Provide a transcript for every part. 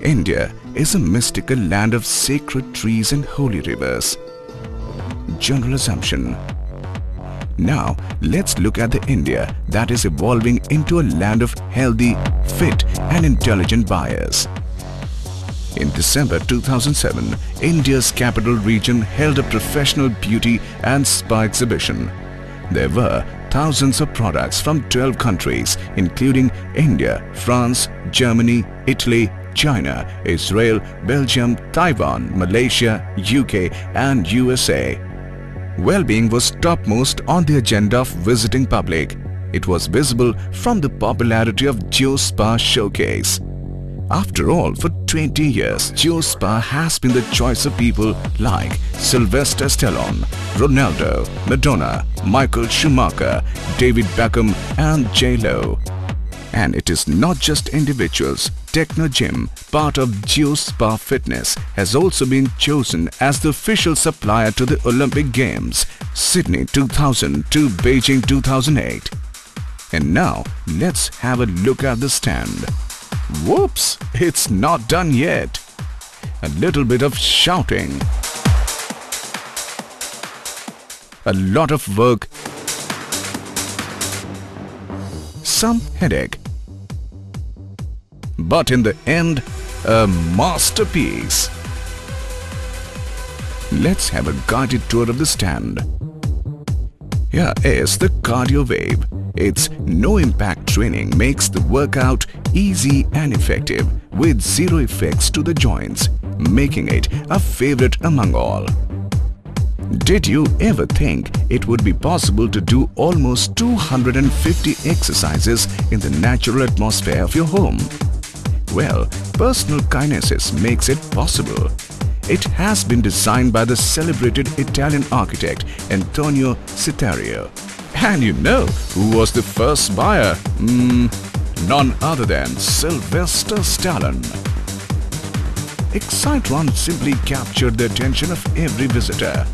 India is a mystical land of sacred trees and holy rivers. General assumption. Now, let's look at the India that is evolving into a land of healthy, fit and intelligent buyers. In December 2007, India's capital region held a professional beauty and spa exhibition. There were thousands of products from 12 countries including India, France, Germany, Italy, China, Israel, Belgium, Taiwan, Malaysia, UK and USA. Well-being was topmost on the agenda of visiting public. It was visible from the popularity of GEO Spa Showcase. After all, for 20 years, GEO Spa has been the choice of people like Sylvester Stallone, Ronaldo, Madonna, Michael Schumacher, David Beckham and J.Lo. And it is not just individuals. Techno Gym, part of GEO Spa Fitness, has also been chosen as the official supplier to the Olympic Games, Sydney 2000 to Beijing 2008. And now, let's have a look at the stand. Whoops, it's not done yet. A little bit of shouting. A lot of work. Some headache. But in the end, a masterpiece. Let's have a guided tour of the stand. Here is the cardio wave. Its no-impact training makes the workout easy and effective with zero effects to the joints, making it a favorite among all. Did you ever think it would be possible to do almost 250 exercises in the natural atmosphere of your home? Well, personal kinesis makes it possible. It has been designed by the celebrated Italian architect Antonio Citario. And you know who was the first buyer? None other than Sylvester Stallone. Excitron simply captured the attention of every visitor.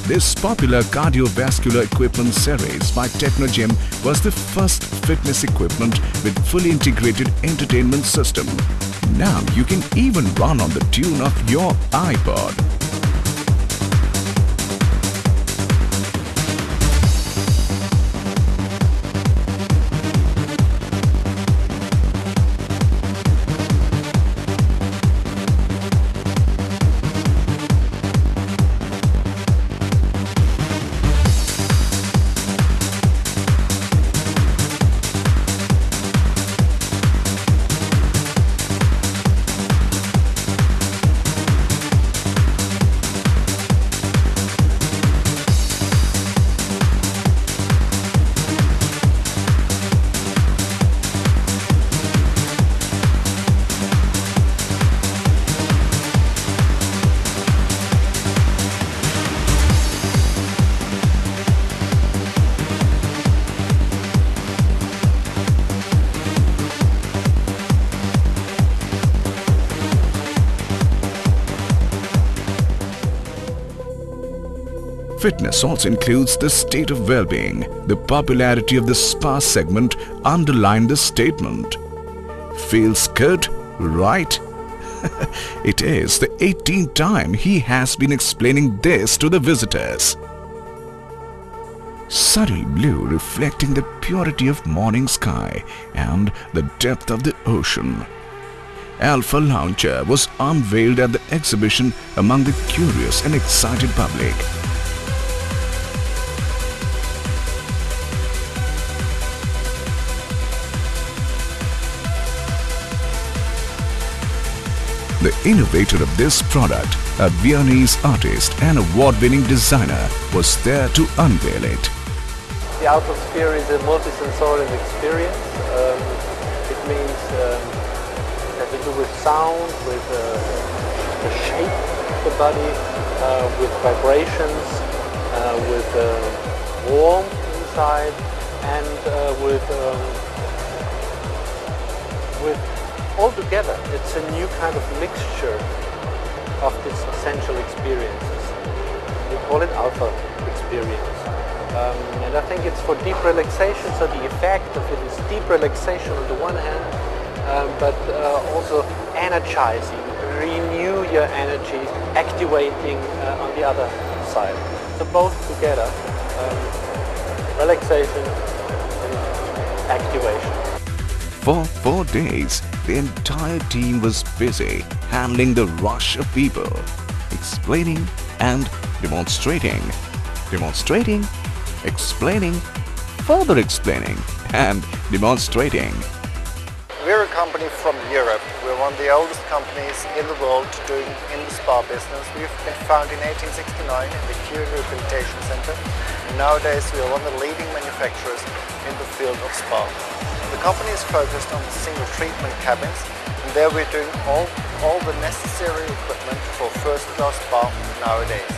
This popular cardiovascular equipment series by Techno Gym was the first fitness equipment with fully integrated entertainment system. Now you can even run on the tune of your iPod. Fitness also includes the state of well-being. The popularity of the spa segment underlined the statement. Feels good, right? It is the 18th time he has been explaining this to the visitors. Subtle blue reflecting the purity of morning sky and the depth of the ocean. Alpha Launcher was unveiled at the exhibition among the curious and excited public. The innovator of this product, a Viennese artist and award-winning designer, was there to unveil it. The Autosphere is a multisensorial experience. It means has to do with sound, with the shape of the body, with vibrations, with warmth inside, and with altogether, it's a new kind of mixture of these essential experiences. We call it alpha experience. And I think it's for deep relaxation, so the effect of it is deep relaxation on the one hand, but also energizing, renew your energy, activating on the other side. So both together, relaxation and activation. For 4 days, the entire team was busy handling the rush of people, explaining and demonstrating, explaining, further explaining and demonstrating. We're a company from Europe. We're one of the oldest companies in the world doing in the spa business. We've been founded in 1869 in the GEO Rehabilitation Center. And nowadays we are one of the leading manufacturers in the field of spa. The company is focused on single treatment cabins, and there we're doing all the necessary equipment for first-class spa nowadays.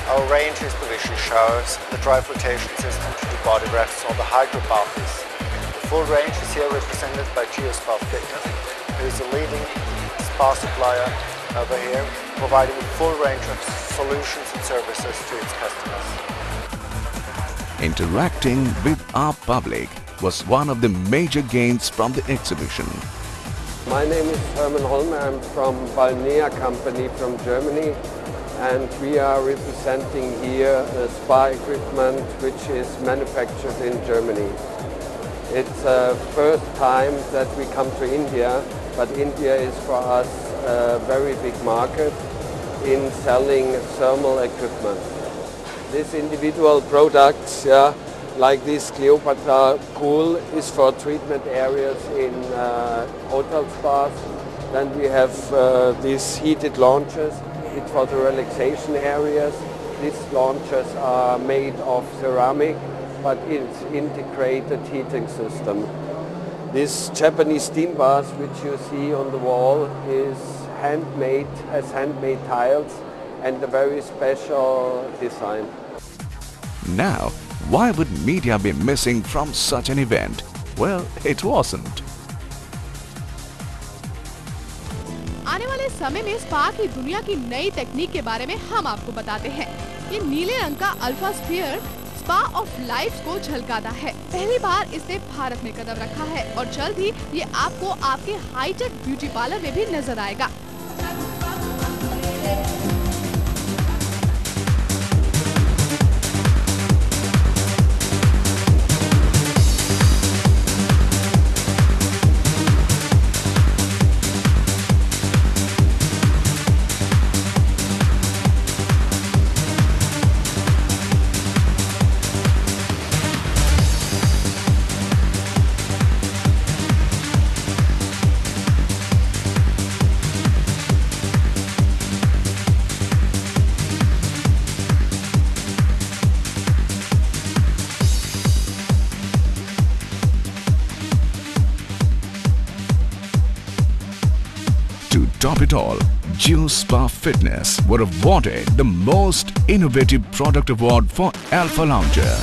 Our range is the visual showers, the dry flotation system to do body wraps, or the hydro baths. The full range is here represented by GEO Spa Fitness, who is a leading spa supplier over here, providing a full range of solutions and services to its customers. Interacting with our public was one of the major gains from the exhibition. My name is Hermann Holmer. I'm from Balnea company from Germany, and we are representing here spa equipment which is manufactured in Germany. It's the first time that we come to India, but India is for us a very big market in selling thermal equipment. These individual products, like this Cleopatra pool, is for treatment areas in hotel spas. Then we have these heated launches. It's for the relaxation areas. These launches are made of ceramic, but it's integrated heating system. This Japanese steam bath, which you see on the wall, is handmade, has handmade tiles and a very special design. Now, why would media be missing from such an event? Well, it wasn't. आने वाले समय में spa की दुनिया की नई तकनीक के बारे में हम आपको बताते हैं। ये नीले रंग का alpha sphere spa of life को झलकाता है। पहली बार इसने भारत में कदम रखा है और जल्द ही ये आपको आपके हाईटेक ब्यूटी पार्लर में भी नजर आएगा। To top it all, GEO Spa Fitness were awarded the Most Innovative Product Award for Alpha Launcher.